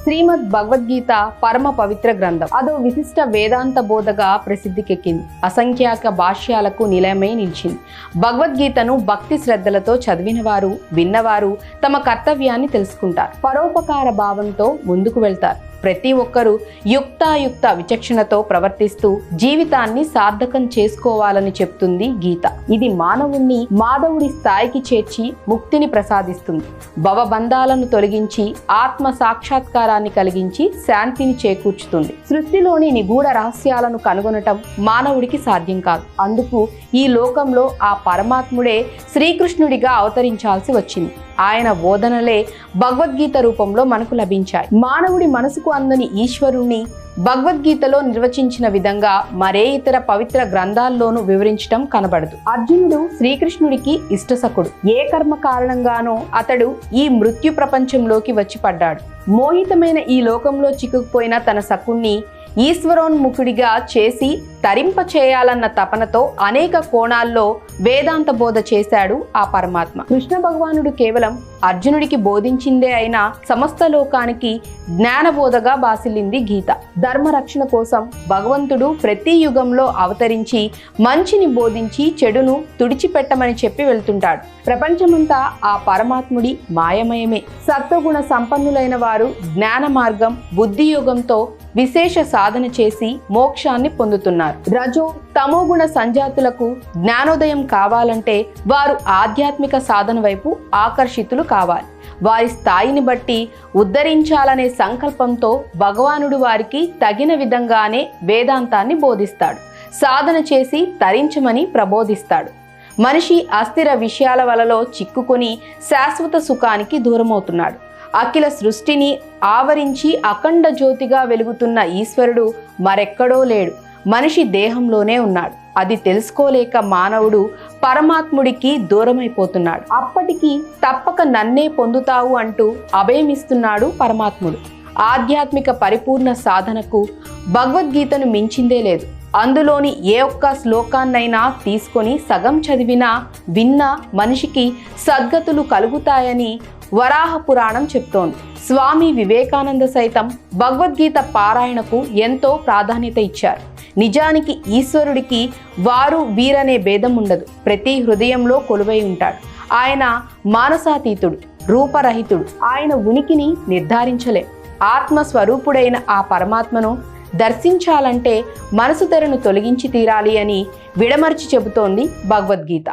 శ్రీమద్ భగవద్గీత పరమ పవిత్ర గ్రంథం. అదో విశిష్ట వేదాంత బోధగా ప్రసిద్ధికెక్కింది. అసంఖ్యాక భాష్యాలకు నిలయమై నిలిచింది. భగవద్గీతను భక్తి శ్రద్ధలతో చదివిన వారు, విన్నవారు తమ కర్తవ్యాన్ని తెలుసుకుంటారు. పరోపకార భావంతో ముందుకు వెళ్తారు. ప్రతి ఒక్కరూ యుక్తాయుక్త విచక్షణతో ప్రవర్తిస్తూ జీవితాన్ని సార్థకం చేసుకోవాలని చెప్తుంది గీత. ఇది మానవుణ్ణి మాధవుడి స్థాయికి చేర్చి ముక్తిని ప్రసాదిస్తుంది. భవబంధాలను తొలగించి ఆత్మ సాక్షాత్కారాన్ని కలిగించి శాంతిని చేకూర్చుతుంది. సృష్టిలోని నిగూఢ రహస్యాలను కనుగొనటం మానవుడికి సాధ్యం కాదు. అందుకు ఈ లోకంలో ఆ పరమాత్ముడే శ్రీకృష్ణుడిగా అవతరించాల్సి వచ్చింది. ఆయన బోధనలే భగవద్గీత రూపంలో మనకు లభించాయి. మానవుడి మనసుకు అందని ఈశ్వరుణ్ణి భగవద్గీతలో నిర్వచించిన విధంగా మరే ఇతర పవిత్ర గ్రంథాల్లోనూ వివరించటం కనబడదు. అర్జునుడు శ్రీకృష్ణుడికి ఇష్టసఖుడు. ఏ కర్మ కారణంగానో అతడు ఈ మృత్యు ప్రపంచంలోకి వచ్చి పడ్డాడు. మోహితమైన ఈ లోకంలో చిక్కుకుపోయిన తన సఖుణ్ణి ఈశ్వరోన్ముఖుడిగా చేసి తరింప చేయాలన్న తపనతో అనేక కోణాల్లో వేదాంత బోధ చేశాడు ఆ పరమాత్మ. కృష్ణ భగవానుడు కేవలం అర్జునుడికి బోధించిందే అయినా సమస్త లోకానికి జ్ఞానబోధగా బాసిల్లింది గీత. ధర్మ రక్షణ కోసం భగవంతుడు ప్రతి యుగంలో అవతరించి మంచిని బోధించి చెడును తుడిచిపెట్టమని చెప్పి వెళ్తుంటాడు. ప్రపంచమంతా ఆ పరమాత్ముడి మాయమయమే. సత్వగుణ సంపన్నులైన వారు జ్ఞాన మార్గం, బుద్ధి యోగంతో విశేష సాధన చేసి మోక్షాన్ని పొందుతున్నారు. రజో తమోగుణ సంజాతులకు జ్ఞానోదయం కావాలంటే వారు ఆధ్యాత్మిక సాధన వైపు ఆకర్షితులు కావాలి. వారి స్థాయిని బట్టి ఉద్ధరించాలనే సంకల్పంతో భగవానుడు వారికి తగిన విధంగానే వేదాంతాన్ని బోధిస్తాడు. సాధన చేసి తరించమని ప్రబోధిస్తాడు. మనిషి అస్థిర విషయాల వలలో చిక్కుకొని శాశ్వత సుఖానికి దూరమవుతున్నాడు. అఖిల సృష్టిని ఆవరించి అఖండ జ్యోతిగా వెలుగుతున్న ఈశ్వరుడు మరెక్కడో లేడు, మనిషి దేహంలోనే ఉన్నాడు. అది తెలుసుకోలేక మానవుడు పరమాత్ముడికి దూరమైపోతున్నాడు. అప్పటికి తప్పక నన్నే పొందుతావు అంటూ అభయమిస్తున్నాడు పరమాత్ముడు. ఆధ్యాత్మిక పరిపూర్ణ సాధనకు భగవద్గీతను మించిందే లేదు. అందులోని ఏ ఒక్క శ్లోకాన్నైనా తీసుకొని సగం చదివినా విన్నా మనిషికి సద్గతులు కలుగుతాయని వరాహ పురాణం చెప్తోంది. స్వామి వివేకానంద సైతం భగవద్గీత పారాయణకు ఎంతో ప్రాధాన్యత ఇచ్చారు. నిజానికి ఈశ్వరుడికి వారు వీరనే భేదం ఉండదు. ప్రతి హృదయంలో కొలువై ఉంటాడు. ఆయన మానసాతీతుడు, రూపరహితుడు. ఆయన ఉనికిని నిర్ధారించలేం. ఆత్మస్వరూపుడైన ఆ పరమాత్మను దర్శించాలంటే మనసు తెరను తొలగించి తీరాలి అని విడమర్చి చెబుతోంది భగవద్గీత.